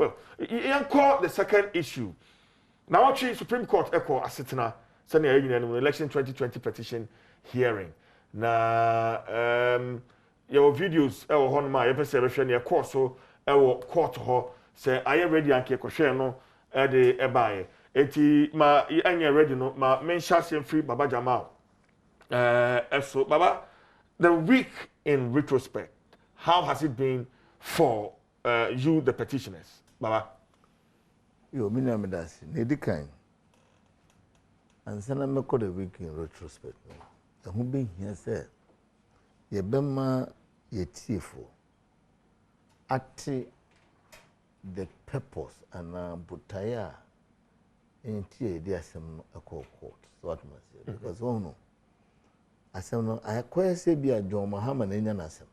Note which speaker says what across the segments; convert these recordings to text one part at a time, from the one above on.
Speaker 1: Well, you call the second issue. Now, actually, Supreme Court echo asetena senior election 2020 petition hearing. Na your videos hon ma ye say be near court so court ho say I ready anke kohwe no de ebae. Eti ma anya ready no ma mention sem free Baba Jamal. So Baba, the week in retrospect, how has it been for you, the petitioners, Baba?
Speaker 2: Yo, me name is Nedikan. And then I'm called the week in retrospect. The who being here said, ye bema ye tifo at the purpose and butaya in tea, dear some a court. So what must say? Because oh no. I said no, I acquire say be a John Muhammad in an assem.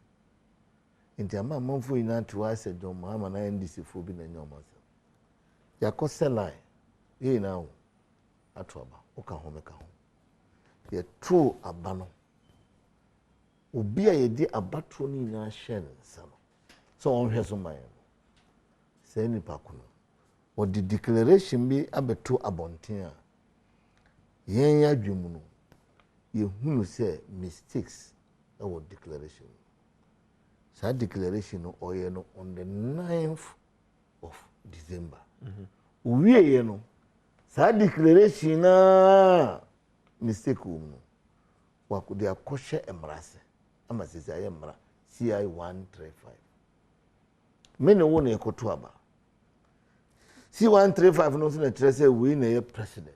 Speaker 2: In the amount for you to I said John Muhammad and this phobia in your mouth. Yakosa lie, ye now a trouble, Okahomeka. Ye true abano. Ubia ye de abatroni na shen some. So on here some man. Say any pakuno. What the declaration be abeto abontia. Yen ya jumuno. You who say mistakes our declaration. So declaration on the 9th of December. We you know. So declaration mistake wa could they akoshe emrase. Ama sisi emra CI 135. Many one ekotuaba. CI 135 no say trese we na president.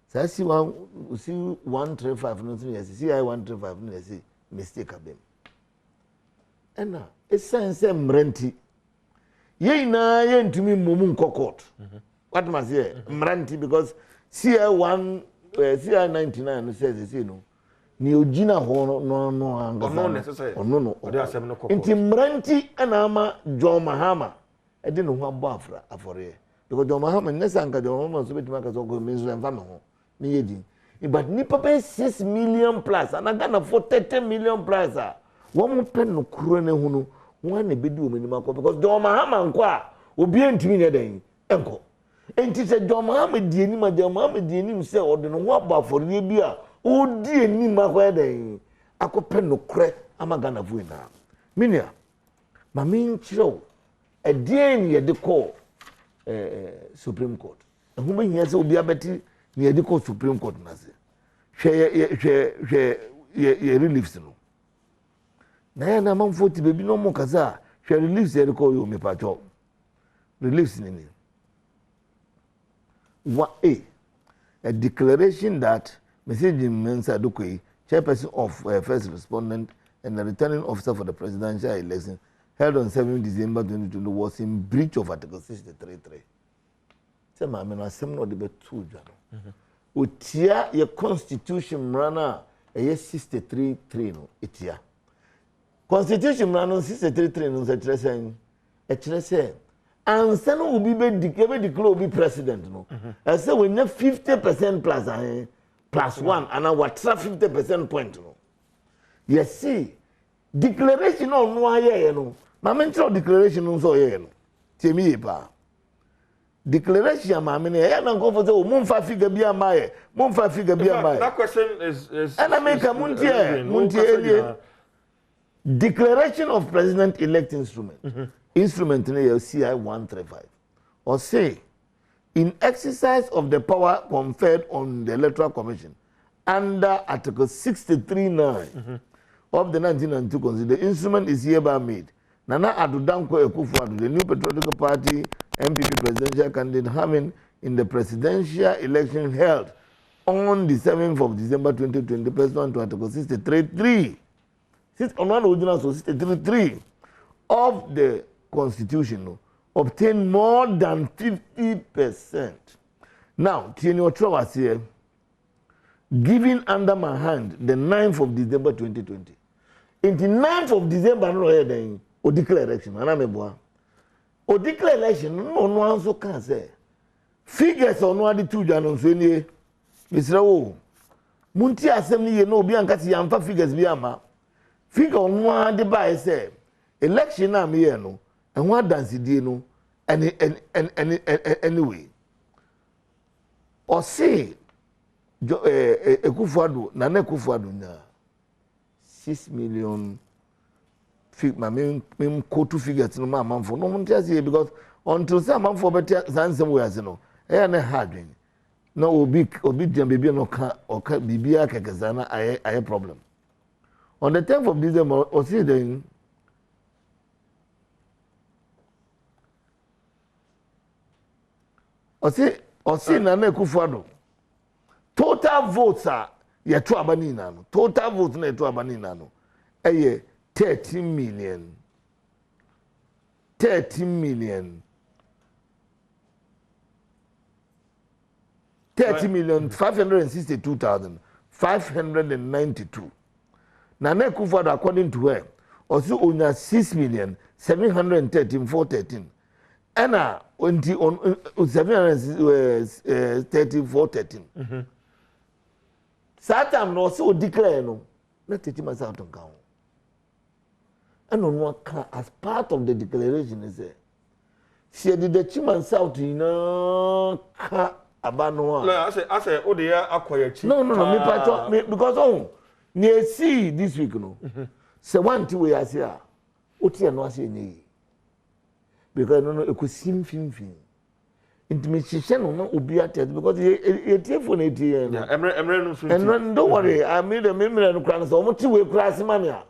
Speaker 2: So see 135 no say CI 135 no say mistake abem. And now it's sense mrenti. Ye na ye ntumi momu court. What must say mrenti because CI 99 says you know ni ogina ho no anga
Speaker 1: no necessary
Speaker 2: no
Speaker 1: ode asem no court.
Speaker 2: Nti mrenti ana ama John Mahama e de no ho abo afore because John Mahama nesa anka John Mahama so betima ka so go menzo enfa me ho ni yedi but ni papa 6 million plus and Ghana for 30 million plus one pen no kuro ne hu no one na bedi o menima ko because John Mahama nko a obi entimi ne den enko enti se John Mahama die ni ma John Mahama die ni se ode no ho abo afore bi a o die ni ma ko den akopɛ no kure amagana vuina minia ma min chiro e die ni ye de call Supreme Court hu ma hia se obi abeti ni ye de call Supreme Court na se hwe reliefs no na ya na man 40 bebi no mo kaza hwe reliefs ye de call yo me pacho reliefs ni a declaration that Message Jean Mensa chairperson of first respondent and the returning officer for the presidential election held on 7 December 2020 was in breach of Article 63.3. Say, ma me no asem no de betu dwa no. Otia ye constitution mrana e 63.3 no etia. Constitution mrana 63.3 no se tresen e tresen ansa no obi be declare obi president no. I say we na 50% plus plus one and our 50% point no. Yes see declaration on no aye no. Ma mention declaration no so aye no. Temi pa. Declaration ma me na na go for say o monfa figure bi amaye. Monfa figure bi amaye. That
Speaker 1: question is
Speaker 2: and I make a muntie declaration of president elect instrument. Instrument na CI 135. Or say in exercise of the power conferred on the Electoral Commission under Article 63.9 of the 1992 Constitution, the instrument is hereby made. Nana Adudanko Ekufuado, the new patriotic party MPP presidential candidate, having in the presidential election held on the 7th of December 2020, pursuant to Article 63.3, on one original 63.3 of the Constitution, obtain more than 50%. Now, Nnawotwe was here, given under my hand the 9th of December 2020. In the 9th of December, no, o declare election. O declare election, no also can say. Figures on one the two Janons, Mr. O. Munti assembly, you know, Biancati and figures Biama. Figure on one the by say, election, I'm here, no, and what does it do? anyway. Or say Ekufuado, Nana Ekufuado na 6 million quote figures no man for no one tells you because until some man for better than somewhere as no hard no obi baby no or bibia kekazana I problem on the 10th of December or see then or see Nana Ekufuado total votes are ya to abanina no total votes na to abanina no 13 million 562,592. Nana Ekufuado according to her also own 6,713,413 and on 73413 Satam no so declare no let it myself to count and on one as part of the declaration is there she did the Chiman South in ka abano
Speaker 1: I say oh they acquire
Speaker 2: no me because near see this week no say one two we as here oti no ase nyi because no ekosim finfin intimation no obi attest because you telephone it here
Speaker 1: yeah emre no
Speaker 2: and don't worry I made a memory no kran so mo ti we kra se mania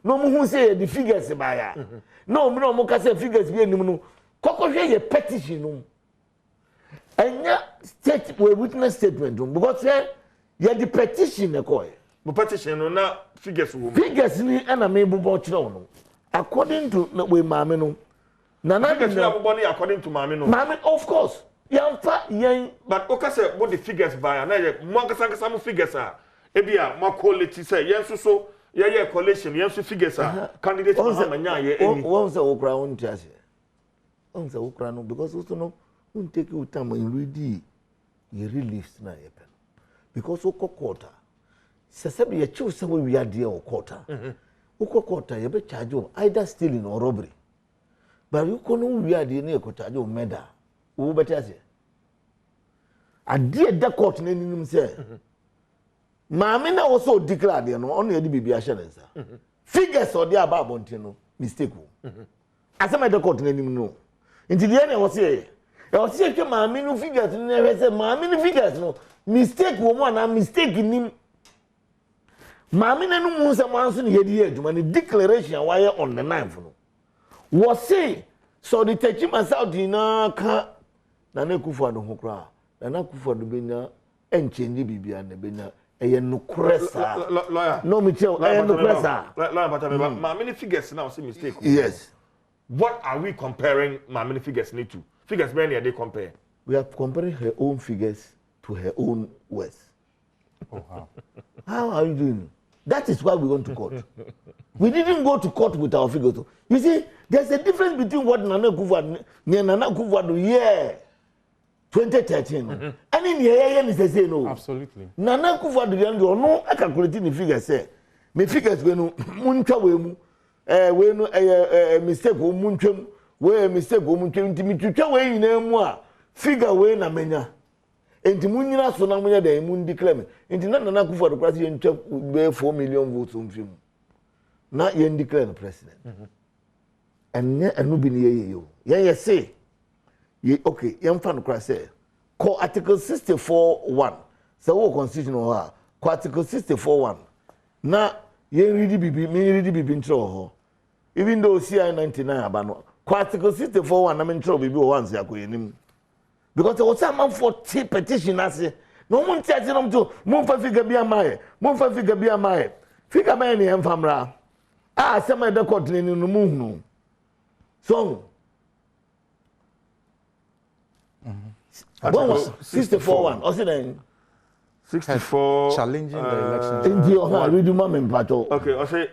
Speaker 2: no mo hu say the figures ba ya no mo ka say figures bi enim no kokohwe ye petition no enya state we witness statement because ye the petition e ko
Speaker 1: mo petition no na figures wo
Speaker 2: figures ni na me bobo kire no according to we maame no Nana
Speaker 1: figures we aboboni according to maame no
Speaker 2: maame of course yamfa yen
Speaker 1: but o ka say what the figures by na ye mo nkasa mo figures a e bia mo quality say yen so ye collection yen so figures a candidate manya ye any
Speaker 2: won say okra won tiase won say okra no because also no won take you time in ready ye reliefs na ye pen because o kokota sese ye choose say we are there o quarter o kokota ye be charge either stealing or robbery but you kono we are there na ye ko charge o murder wo be tiase ade da court na ninim say maame na also declare there no ono ye di bibia hye nsa figures or there about bonte no mistake wo asema da court na ninim no nti there na wo say e wo say ke maame no figures no na say maame no figures no mistake wo mo na mistake nim maame na no mu say manso ne ye di adwuma ne declaration why on the 9th no wo say so the Chiman South na ka Nana Ekufuado ho kra Nana Ekufuado benya enchange bibia na benya eye nukresa
Speaker 1: lawyer
Speaker 2: no me tell eye nukresa
Speaker 1: lawyer but my many figures now say mistake
Speaker 2: yes
Speaker 1: what are we comparing my many figures need to figures many are they compare
Speaker 2: we are comparing her own figures to her own words how are you doing that is why we went to court we didn't go to court with our figures you see there's a difference between what Nana Ekufuado yeah 2013 and in here is say no
Speaker 3: absolutely
Speaker 2: Nana Ekufuado dey no I calculate the figures say me figures we no muntwa we mu we no mistake wo muntwam we mistake wo muntwam ntimi twitwa we nyina mu a figure we na menya enti munyina so na munya dey mu declare me enti Nana Ekufuado class ye ntwa be 4 million votes mfim na ye declare the president and enu bi ne ye yo ye say okay, young fan cry say, call Article 64(1). So what constitution or Article 64(1). Now, you read me read intro. Even though CI 99 abano, Article 64(1). I'm in trouble. Be once ya kuyenim. Because there was some for petition. I say, no one tells them to move for figure be a my, move for figure be a my. Figure by any famra. Some of the court in the moon. So. What was 64(1). Also then
Speaker 1: 64
Speaker 3: challenging the election.
Speaker 1: Okay, I say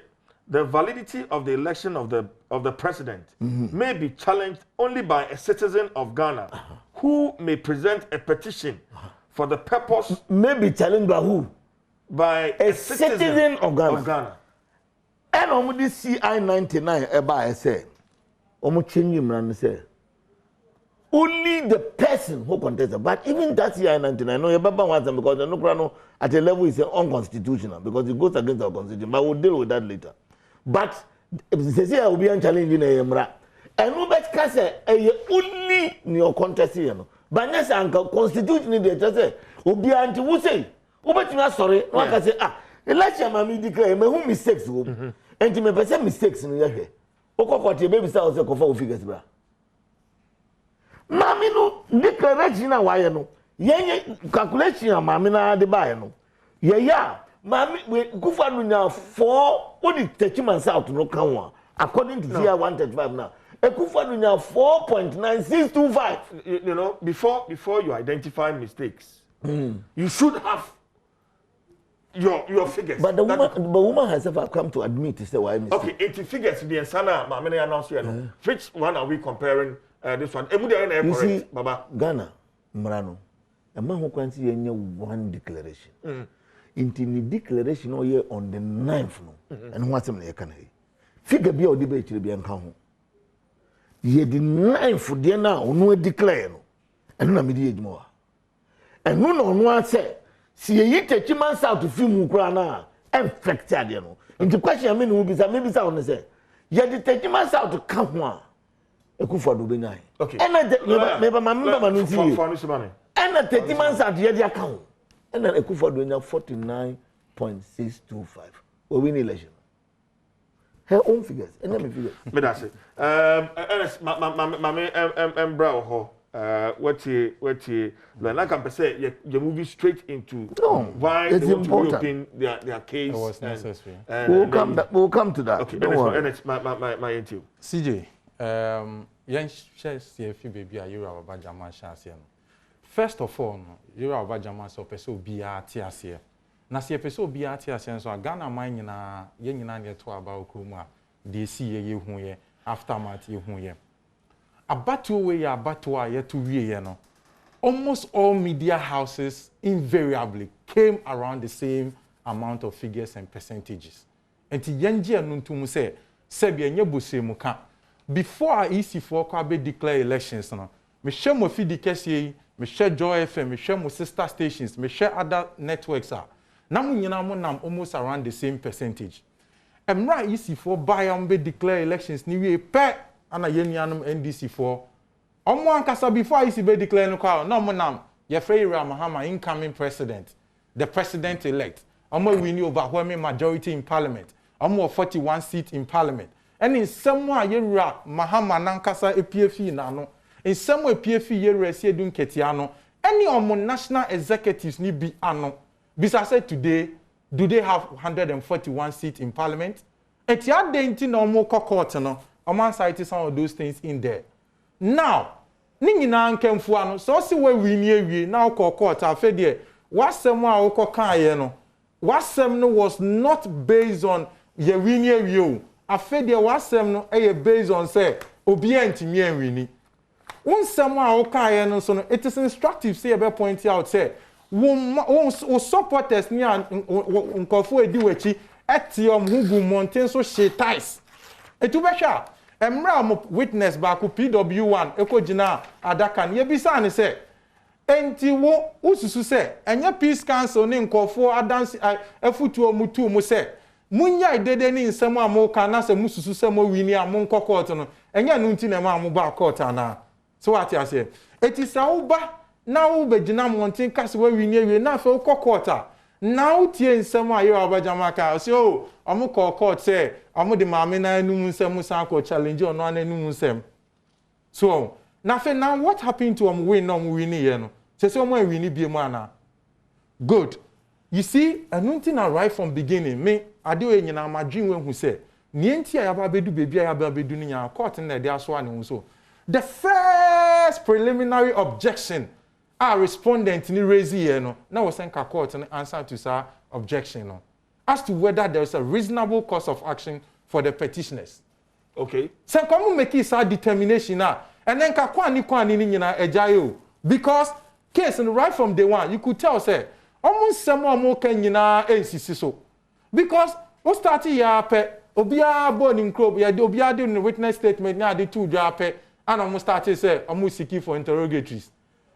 Speaker 1: the validity of the election of the president may be challenged only by a citizen of Ghana who may present a petition for the purpose.
Speaker 2: May be challenged by who?
Speaker 1: By a citizen of Ghana.
Speaker 2: And on this CI 99 eba say, omo change him and say,
Speaker 3: only the person who contested. But even that year in 1999, no, Baba wants them because the no at a level is unconstitutional because it goes against our constitution. But we'll deal with that later. But if they say I will be challenging a Yamra, and no better say only your contest here. But yes, uncle, constitution they just say, Obi anti who say, Obi you sorry, no I can say election mami declare me who mistakes and to me person mistakes in your head. Okoko te baby say o kofa figures bra. Mami no declaration na why no. Yenye calculation mami na de buy no. Yeah. Mami we kufa no nya 4 only 30 months out no kan one. According to year 135 now. Ekufa no nya 4.9625.
Speaker 1: You know, before you identify mistakes, you should have your figures.
Speaker 3: But the woman herself come to admit to say why mistake.
Speaker 1: Okay, 80 figures the Sana Mamene announced here. Which one are we comparing this one?
Speaker 3: You see,
Speaker 1: Baba
Speaker 3: Ghana, Mrano, a man who can see one declaration. Into the declaration or year on the 9th, and what's in the economy. Figure be or debate to be uncommon. Ye the 9th, dear now, no declare, and no immediate more. And no one said. Si ye take months out to film Ukraina infected you know. Into question I mean who be maybe sound say. Ye the 30 months out to come one. Ekufa do be nine.
Speaker 1: Okay.
Speaker 3: And never my member no see. And 30 months out ye the account. And then Ekufa do 49.625. We win election. Her own figures. And let me figure.
Speaker 1: Me that's it. Ernest bra ho. What you like I say you're moving straight into why they want to reopen their case.
Speaker 4: It was necessary.
Speaker 3: We'll come to that.
Speaker 1: Okay, and it's my interview.
Speaker 4: CJ, yan share CFP baby are you about Jaman Shasian. First of all, you are about Jaman so person be atiasia. Na si person be atiasia so Ghana mine na yen na ye to about Kuma. They see ye hu ye aftermath ye hu ye. Abatuwa yet to we no. Almost all media houses invariably came around the same amount of figures and percentages. And the yenji anuntumu say, Sebi nyebuse muka. Before our EC4 kwabe declare elections, no, me share mo feed kesi, me share Joy FM, me share mo sister stations, me share other networks are. Namu nyina mo nam almost around the same percentage. Emra EC4 buy be declare elections ni we pe. Ana yenianum NDC4 omo ankasa before I see be declare no call no mo nam ye Freira Mahama incoming president the president elect omo win overwhelming majority in parliament omo 41 seat in parliament and in some way yewura Mahama nankasa EPF na no in some way EPF yewura sie dun ketia no any omo national executives ni bi ano bisa say today do they have 141 seats in parliament etia denti na omo court no Oman cited some of those things in there. Now, Ningina Kemfuano, so see where we near we now call court after there. What someone oko kayeno? What some was not based on ye we near you. After there was some based on say obedient me and winnie. One someone oko kayeno so it is instructive say about point out say won supporters near unkofu ediwechi etiom hugu mountain so she ties. Etubesha Emra mo witness back PW1 ekojina adakan ye bisa ne se enti wo ususu se enye peace council ne nkofo adansi afutuo mutu mu se munya idede ni nsem amoka na se mususu se mo wini amon kokot no enye no nti na ma mo ba court ana so what you say eti sa uba na wo begina montin kase we wini awie na fe kokota now tie nsem ayo abajamaka so o amu court say amu de maame na enu nsem sanko challenge ono na enu nsem so na fe now what happened to win no win here no say so win bi mu ana good you see anunti na right from beginning me ade o nyina madwin we hu say nie nti ayaba bedu bebi ayaba bedu ni nya court na de aso ane so the first preliminary objection our respondent ni raise here no na was send court and answer to sir objection no as to whether there is a reasonable course of action for the petitioners.
Speaker 1: Okay.
Speaker 4: So come make it a determination now and then kwani ni nyina ejayo because case right from day one you could tell say almost someone more can nyina ensisi so because we start ya pe obia born in club ya obia de witness statement na de two dwa pe and almost started say almost seeking for interrogatories.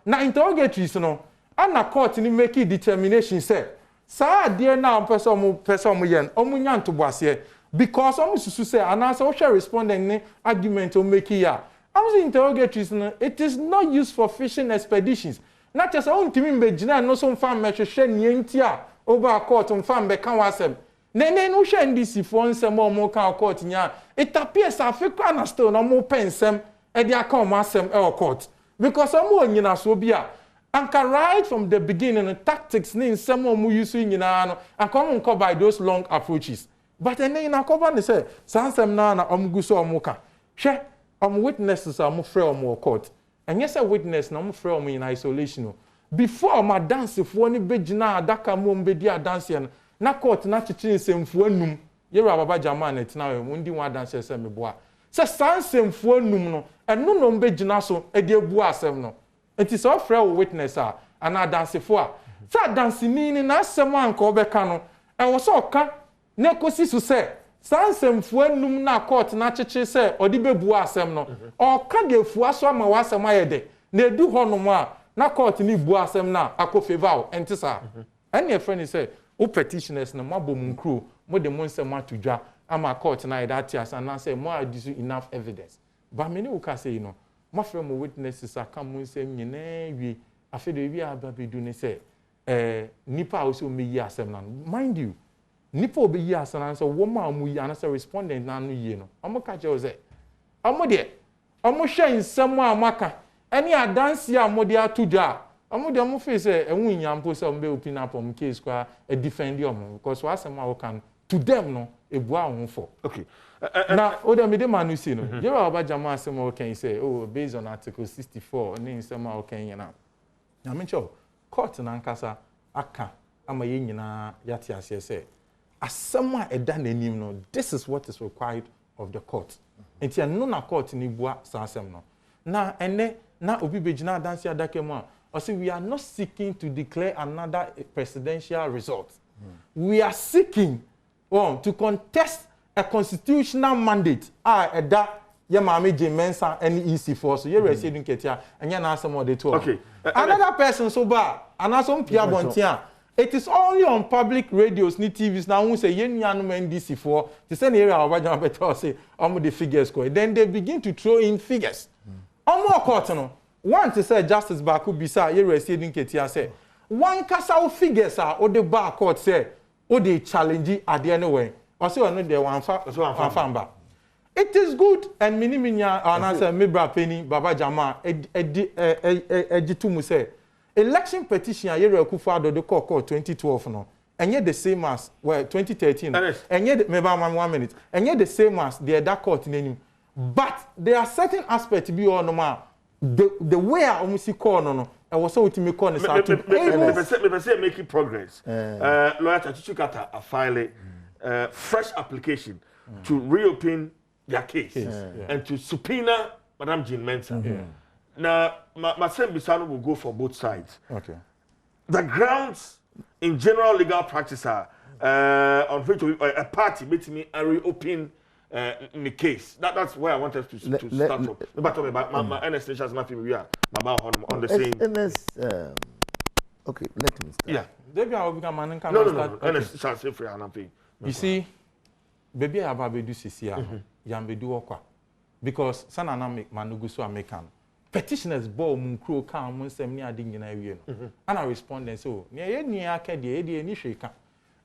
Speaker 4: Now interrogatories no, and the court ni make a determination say, "Sir, dear now person yen, omunyan to boise because almost to say and answer shall responding argument to make here. I was interrogatories no, it is not used for fishing expeditions. Not just on team be jina no some farm me hwehwe nientia over a court on farm be kan wasem. Nene no hwe ndisi for nsem o mo kan court nya. It appears Africa na still no mo pensem e dia kan mo asem e court. Because some mo nyina so bia anka right from the beginning the tactics ni nsem o mo use nyina no and come by those long approaches. But ene na cover ne say sansem na omguso omuka. Hwe witnesses are mo frɛ omo court. And yes, a witness na mo frɛ omo in isolation. Before my dance for ni begina adaka mo mbedi adanse na court na chichi nsemfo anum. Yera baba jama na tina we ndi wa dance se meboa. Se sansemfo anum no eno no mbegina so e de bu asem no. Enti so frɛ o witness a ana dansefo a. Sa dansini ni na asem anka obeka no. E wo so ka na kosi so se sansemfo anum na court na chichi se odi bebu asem no. O ka de fu aso ama wasem ayede. Na edu honom a na court ni bu asem na akofeva enti sa. Any friend say o petitioners na mabom nkru mo de mo nsem atudwa ama court na that as and say more enough evidence. But many who can say you know my friend mo witnesses aka mo nsem nyina wi afede wi ababedu ne say nipa also me yi asem na mind you nipa obeyi asem na so wo ma mo yi and say respondent na no yi no omo ka je o say omo de omo hwe nsem a maka any adanse a mo de atudwa omo de omo face enwu nyampo say ombe open up on case kwa defend you because what some we can to them no ebua won for
Speaker 1: okay
Speaker 4: now oda me de manu see no you about jama asem we can say oh based on article 64 ni nsem we can yana na me cho court na nkasa aka ama ye nyina yate ase say asem a eda nanim no this is what is required of the court enti no na court ni bua sa asem no na ene na obi begina dance adake mu a I say we are not seeking to declare another presidential result. We are seeking to contest a constitutional mandate. That Jean Mensa any EC force. You receiving Ketia and you na some of the two.
Speaker 1: Okay.
Speaker 4: Another person so bad. Another some Pierre Bontian. It is only on public radios, ni TVs now who say yen yanu DC for to send area of Adom better say the figures go. Then they begin to throw in figures. More court no. One to say Justice Baku Bisa, you receiving Ketia say, one castle figures are or the bar court say, or they challenge at the anyway, or so another there one famba. It is good and miniminia and answer Mibra Penny, Baba Jama, Ejitumu say, election petition a year Kufado the court 2012 no, and yet the same as 2013, and yet maybe 1 minute, and yet the same as the other court name. But there are certain aspects be on normal. The way I almost see corner no, I was so to me corner start to
Speaker 1: making progress. Lawyer Tsatsu are filing fresh application to reopen their case and to subpoena Madam Jean Mensa. Now, my son Bisano will go for both sides.
Speaker 4: Okay.
Speaker 1: The grounds in general legal practice are on which a party making me reopen. In the case, that's where I want us to start from. But my NS nations nothing we are on the same.
Speaker 2: Okay, let me start.
Speaker 1: Yeah.
Speaker 4: No.
Speaker 1: NS shall say free and
Speaker 4: you see, baby ababe do sisia, yambe do okwa. Because sana na make manuguso American. Petitioners ball munkro kan mun sem ni ade nyina wie no. Ana respondent so, ne ye ni aka de ni hweka.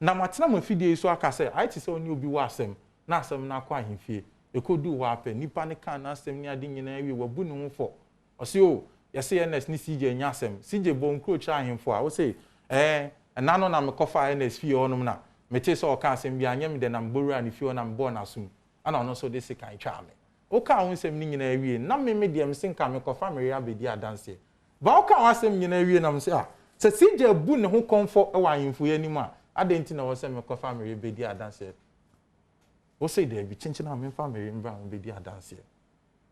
Speaker 4: Na matena mo fidie so aka say, I ti say oni obi wa asem. Na asem na kwa ahemfie ekodu wa apɛ nipa ne kan na asem ni ade nyina awie wabu ne ho fo ɔse o yɛse NS ni CJ nya asem CJ bo nkrocha ahemfo a wo se ɛna no na mekɔfa NS fie ɔnom na mete sɛ ɔka asem bia nyem de na mbora ne fie ɔna mbɔ na asum ana ɔno so de se kan twa me o ka ho asem ni nyina awie na me de am sen ka mekɔfa me ria bedi adanse ba o ka ho asem nyina awie na me se sɛ CJ bu ne ho kɔmfɔ ɛwɔ ahemfo anim a adenti na wɔ sɛ mekɔfa me ria bedi adanse. What say there be changing our family and be the dance here.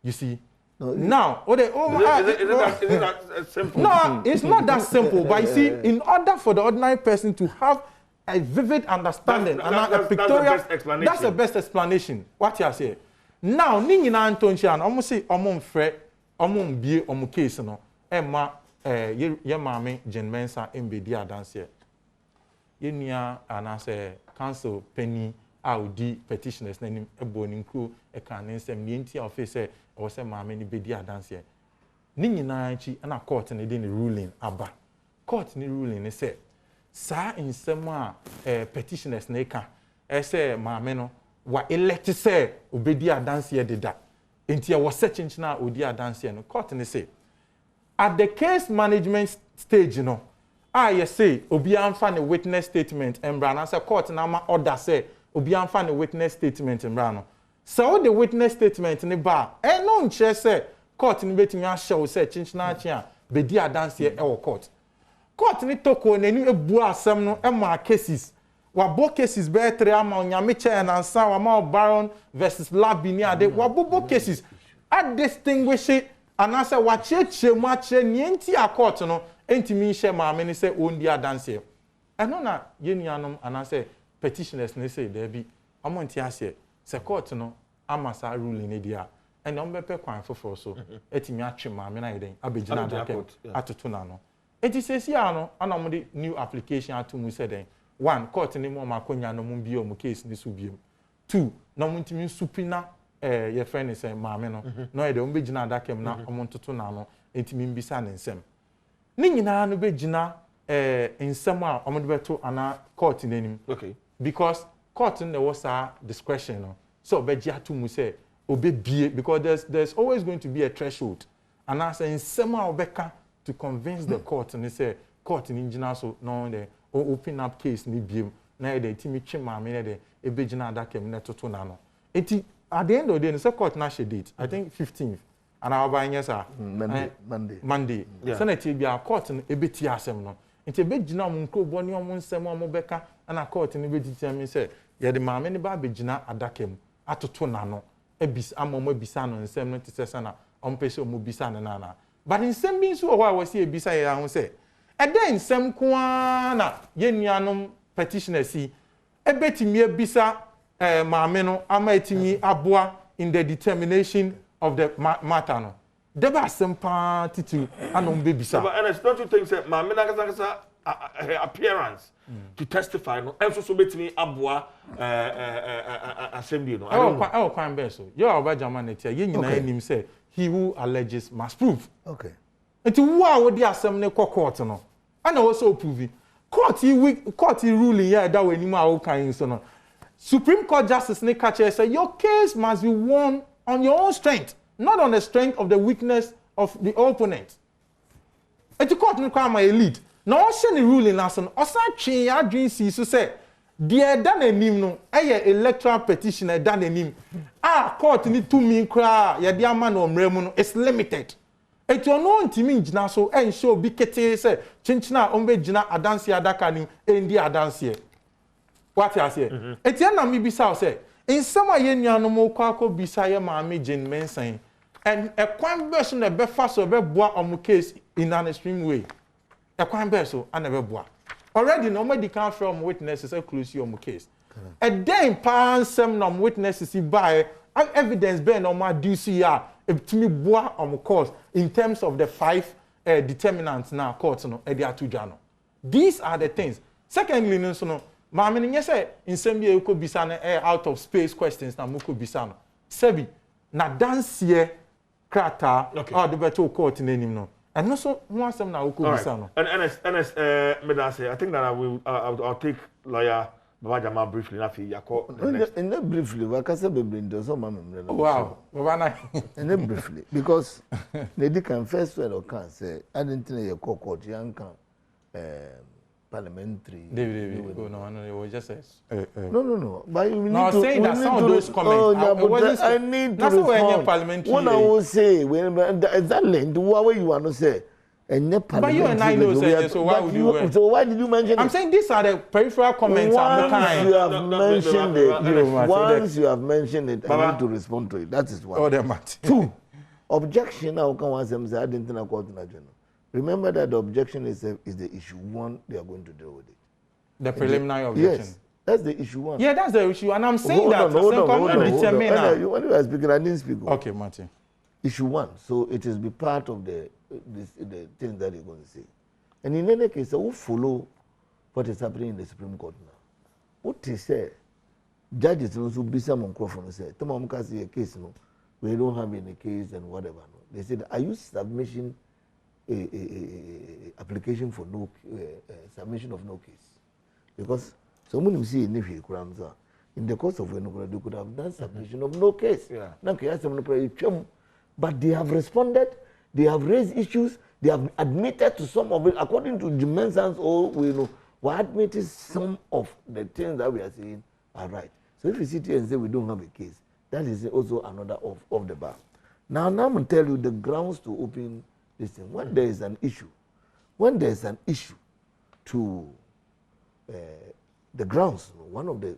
Speaker 4: You see? No, now, is it
Speaker 1: that simple?
Speaker 4: No, it's not that simple. But you see, in order for the ordinary person to have a vivid understanding and a pictorial, that's the best explanation. What you say? Now, Ningina Antonshan, almost say, Omon Fred, omo bie omo case no emma ye maame Jean Mensa embedi adanse ye nua anase council penny audi petitioners nanim ebo ni nkro e kan nsem ne nti office o se maame ni bedi adanse ni nyina chi na court ne dey ruling aba court ni ruling ne say sa nsem a petitioners na ka say maame no wa elect say obedi adanse deda enti e wo search na odi adanse no court ne say at the case management stage no you say obi amfa ne witness statement embra na say court na ma order say obi amfa ne witness statement embra no so the witness statement ne ba no nche say court ni betimi ahye say chinchina achi a bedi adanse e wo court ni toko nani ebu asem no e ma cases wa bo cases be 3 ama onyame che na nsa wa ma Baron versus Labini ade wa bo cases a distinguish anase wa cheche mu ache nienti a court no entimi hye maame ni say ondi adanse eno na yenuanom anase petitioners ne say there be amonti ase se court no amasa ruling ne dia ene ombepe kwan foforo so etimi atwe maame na yeden abegina adake atoto na no enti sesi ano ana mo de new application atomu say den 1 court ni mo makonya no mo bi o mo case ni so biem 2 na mo ntimi supina your friend is saying maame no no e de ombegina adakem na omontoto na no entimi mbisa ne nsem ni nyina no begina nsem a omode beto ana court nanim
Speaker 1: okay
Speaker 4: because court no was a discretion no so beji atumu say obebie because there's always going to be a threshold and as nsem a obeka to convince the court and say court ni ngina so no the open up case ni biem na e de timi twe maame ne de ebegina adakem na toto na no enti at the end of the day, the court national date, I think 15th, and our buying yes, Monday. Senate be our court in a bit yasem no. It's a bit jina munko boni omun semo mobeka and a court in a bit determine say, yeah, the mamma any baby jina adakem atoto nano, ebis amomo bisano and sem to sesana on peso mubisana nana. But in some means, who I was here beside I say, and then some kuana yenianum petitioner see a beti me bisa. Maameno ama etimi aboa in the determination of the matter no deba sempa titu anom bebisa
Speaker 1: but don't you think say maamena kasa her appearance to testify no enso so betimi aboa assembly no
Speaker 4: I will kwan be so you are oba jama netia ye nyina anim say he who alleges must prove
Speaker 2: okay
Speaker 4: enti wo a wo di asem ne court no ana wo so prove court ruling ya da we anim a wo kan so no Supreme Court Justice Nick Kache said your case must be won on your own strength, not on the strength of the weakness of the opponent. Et the court require my elite. Now, the ruling last on Osachi Adrian so say, dear done a name no, electoral petitioner done a name. Court need 2 million cry, ya dear man or Remuno is limited. Et your known to me, so and show Bikete say, Chinchina, Ombe Jina, Adansi Adakani, India Adansi. What you say? Etiana mi bisa say in some way nuanom kwako bisa ye maame Jean Mensa and a kwan person e be fa so be boa omo case in an extreme way. A kwan person and be boa. Already no medical from witnesses close your case. A then pan some no witnesses by evidence be no ma do see ya to me boa omo cause in terms of the 5 determinants na court no e dey atuja no. These are the things. Secondly no so no maame ni say nsem bi eko bisa na out of space questions na moko bisa no sebi na dansie krata or the better court nanim no and no so one asem na oko bisa no
Speaker 1: and me da say I think that I'll take lawyer Baba Jama briefly na fi yakọ
Speaker 2: in briefly wakasa bebre ndo so mama mre
Speaker 4: wow baba na
Speaker 2: in briefly because they can first well can say I didn't know your court yankan parliamentary.
Speaker 4: David, no, it was just
Speaker 2: no. But you need
Speaker 4: to saying that some of those comments.
Speaker 2: I need to respond.
Speaker 4: Parliamentary.
Speaker 2: What I will say, exactly, the way you want to say, and
Speaker 4: but you and I know, so why would you?
Speaker 2: So why did you mention it?
Speaker 4: I'm saying these are the peripheral comments.
Speaker 2: Once you have mentioned it, once you have mentioned it, I need to respond to it. That is one. 2, objection. Now, can one say I didn't think court in general. Remember that the objection is the issue 1 they are going to deal with it.
Speaker 4: The preliminary objection.
Speaker 2: Yes, that's the issue 1.
Speaker 4: Yeah, that's the issue, and I'm saying
Speaker 2: hold on.
Speaker 4: When you
Speaker 2: are speaking, I didn't speak.
Speaker 4: Okay, Martin.
Speaker 2: issue 1. So it is be part of the thing that you're going to say. And in any case, we'll follow what is happening in the Supreme Court now. What they say, judges also be some microphone say, "Tomorrow, because a case, no, we don't have any case and whatever." No. They said, "Are you submission a application for no submission of no case?" Because someone see in the course of when they could have done submission of no case. But they have responded, they have raised issues, they have admitted to some of it. According to Jean Mensa's we know, we admitted some of the things that we are saying are right. So if you sit here and say we don't have a case, that is also another of the bar. Now I'm going to tell you the grounds to open this thing. When there is an issue, to the grounds, one of the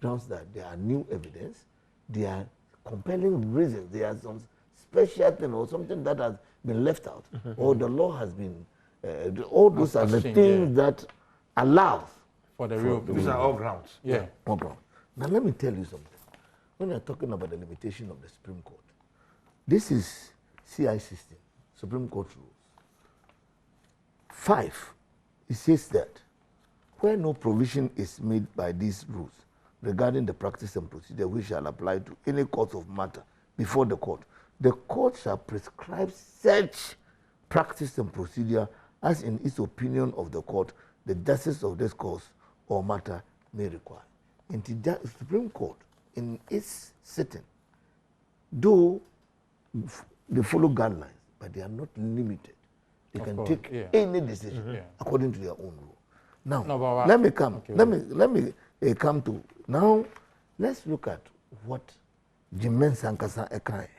Speaker 2: grounds that there are new evidence, there are compelling reasons, there are some special thing or something that has been left out, or the law has been, all those are the things that allows
Speaker 4: for the real.
Speaker 1: These are all grounds.
Speaker 4: Yeah.
Speaker 2: All grounds. Now let me tell you something. When you're talking about the limitation of the Supreme Court, this is CI system, Supreme Court rules. 5, it says that where no provision is made by these rules regarding the practice and procedure which shall apply to any course of matter before the court shall prescribe such practice and procedure as in its opinion of the court, the justice of this cause or matter may require. In the Supreme Court, in its sitting, though they follow guidelines, but they are not limited. They can take any decision according to their own rule. Now, let me come. Okay, let me come to now. Let's look at what Jean Mensa is crying.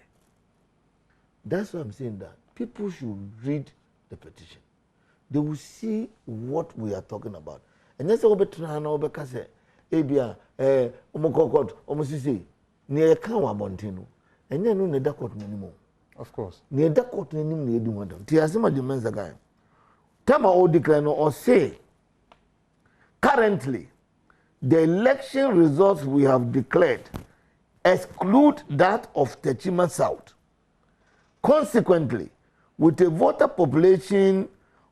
Speaker 2: That's why I'm saying that people should read the petition. They will see what we are talking about. And that's what we're trying to say. Ebia, omokokot, omosisi, near Kawa Montino, and then no need court anymore.
Speaker 4: Of course.
Speaker 2: Near that court anymore, near the one. Tiasima Jean Mensa guy. Tama or declare or say. Currently, the election results we have declared exclude that of Techima South. Consequently, with a voter population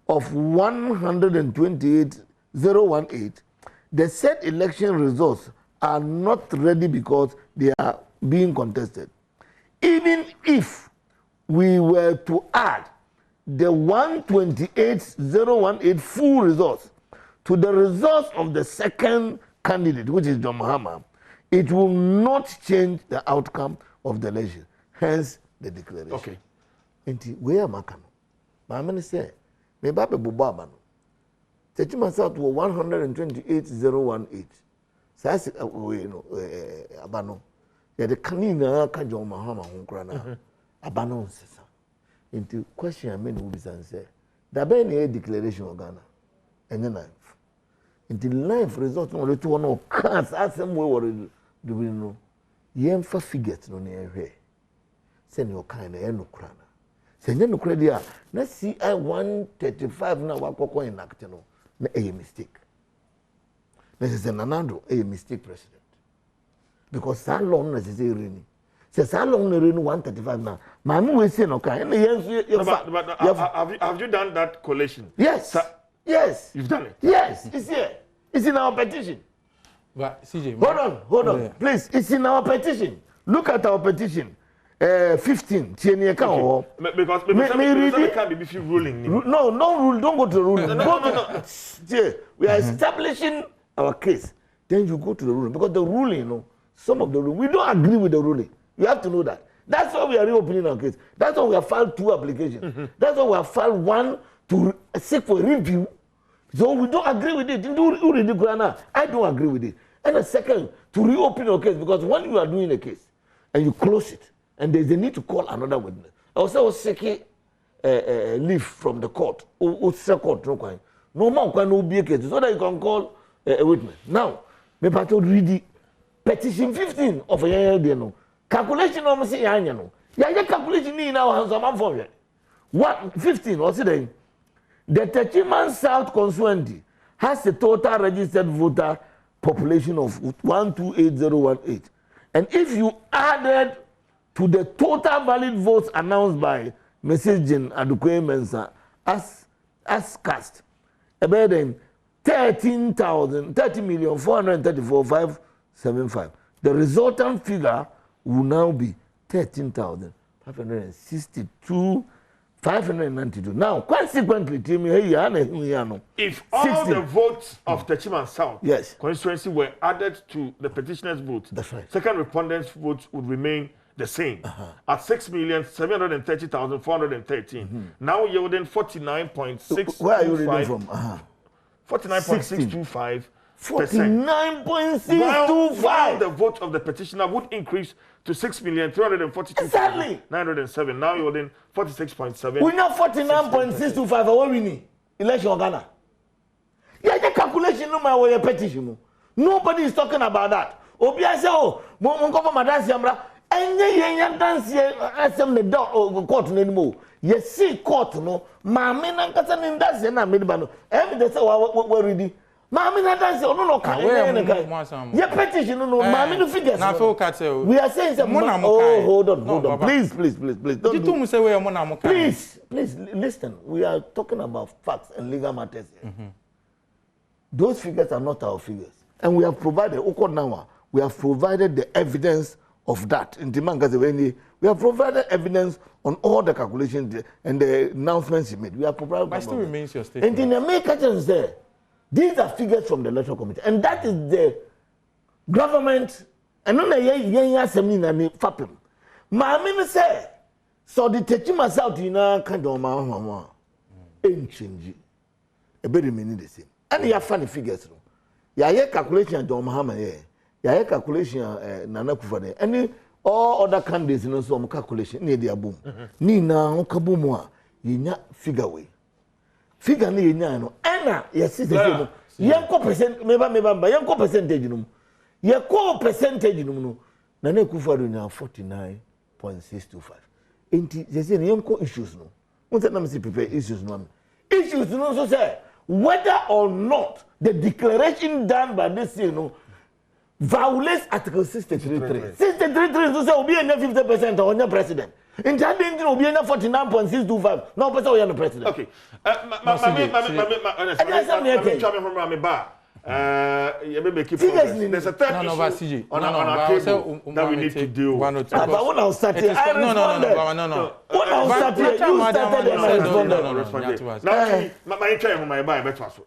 Speaker 2: of 128,018, the said election results are not ready because they are being contested. Even if we were to add the 128,018 full results to the results of the second candidate, which is John Mahama, it will not change the outcome of the election. Hence, the declaration.
Speaker 1: Okay.
Speaker 2: And where am I coming? My man say, me babe bubaba no. Techima South to 128,018. Says we no abano. Ya the kanina ka John Mahama ho kra na abano nsesa. Into question I mean will be say. Da be na declaration of Ghana. Enye na into life result no to no cast asem we were doing no yemfa figures no na ehwe say no kind na no kra na say no kra dia na CI 135 na wakoko enact no na a mistake na say Nanado a mistake president because so long na say reni say so long na reni 135 na mama we say no kind na
Speaker 1: have you done that collation?
Speaker 2: Yes. Yes.
Speaker 1: You've done it?
Speaker 2: Yes, it's here. It's in our petition.
Speaker 4: But CJ,
Speaker 2: hold on. Please, it's in our petition. Look at our petition. 15. Okay.
Speaker 1: Because it can't be ruling.
Speaker 2: No rule. Don't go to the ruling. No. We are establishing our case. Then you go to the ruling. Because the ruling, some of the ruling, we don't agree with the ruling. You have to know that. That's why we are reopening our case. That's why we have filed 2 applications. That's why we have filed 1 to seek for review. So we don't agree with it. I don't agree with it. And a second, to reopen your case, because when you are doing a case and you close it, and there's a need to call another witness, also seeking leave from the court, or court, no more can be a case, so that you can call a witness. Now, me pato read the petition 15 of a year, calculation almost say, yeah, calculation in our hands, I'm for it. What 15 or say the Techima South constituency has a total registered voter population of 128,018. And if you added
Speaker 3: to the total valid votes announced by Mrs. Jean Mensa as cast. About then 30,434,575. The resultant figure will now be 13,562,592. Now, consequently,
Speaker 1: if all the votes of the Chiman South constituency were added to the petitioner's votes,
Speaker 3: that's right.
Speaker 1: Second respondents' votes would remain the same at 6,730,413. Now yielding 49.625.
Speaker 3: Where are you reading from?
Speaker 1: 49.625%.
Speaker 3: 49.625.
Speaker 1: While the vote of the petitioner would increase to 6,342,907. Now yielding 46.7.
Speaker 3: We know 49.625. What we need? Election Ghana. Yeah, the calculation no matter your petition. Nobody is talking about that. Obia say, oh, Mongo Madame Siambra. Enye dance asem the court no anymore. You see court no. Mama na nkasa ni dance na me ba no. Evidence say we ready. Mama na dance no kan. Ye petition no mama no figures.
Speaker 4: Na feel cat say.
Speaker 3: We are saying say oh hold on. Please. Don't do
Speaker 4: say we mo na mo kan.
Speaker 3: Please listen. We are talking about facts and legal matters here. Those figures are not our figures. And we have provided we have provided the evidence of that. In we have provided evidence on all the calculations and the announcements he made. We have provided.
Speaker 4: But still remains your statement.
Speaker 3: And in America, there, these are figures from the electoral committee, and that is the government. And no, fapim. Maami say, so the techima South in a kind of mama ain't change. A very many the same. And you have funny figures. You calculation to Mahama. Ya calculation Nana Kufane. Any all other candidates in some calculation near the boom. Ni na okabumu yinya figure way. Figure ni yinya no. Ena yes sister. Yanko percent meba yanko percentage num. Yanko percentage num no. Nana Kufane nya 49.625. Enti say yanko issues no. Won't na me see prepare issues no. Issues no so say whether or not the declaration done by this violates Article 63.3. 63.3 so say obi enya 50% or enya president. In that engine obi enya 49.625. Now person we are the president.
Speaker 1: Okay. There's a third issue on our table that we need to deal with.
Speaker 3: But when I started, I responded. When I started, you started and I responded.
Speaker 1: Now, my try my buy better so.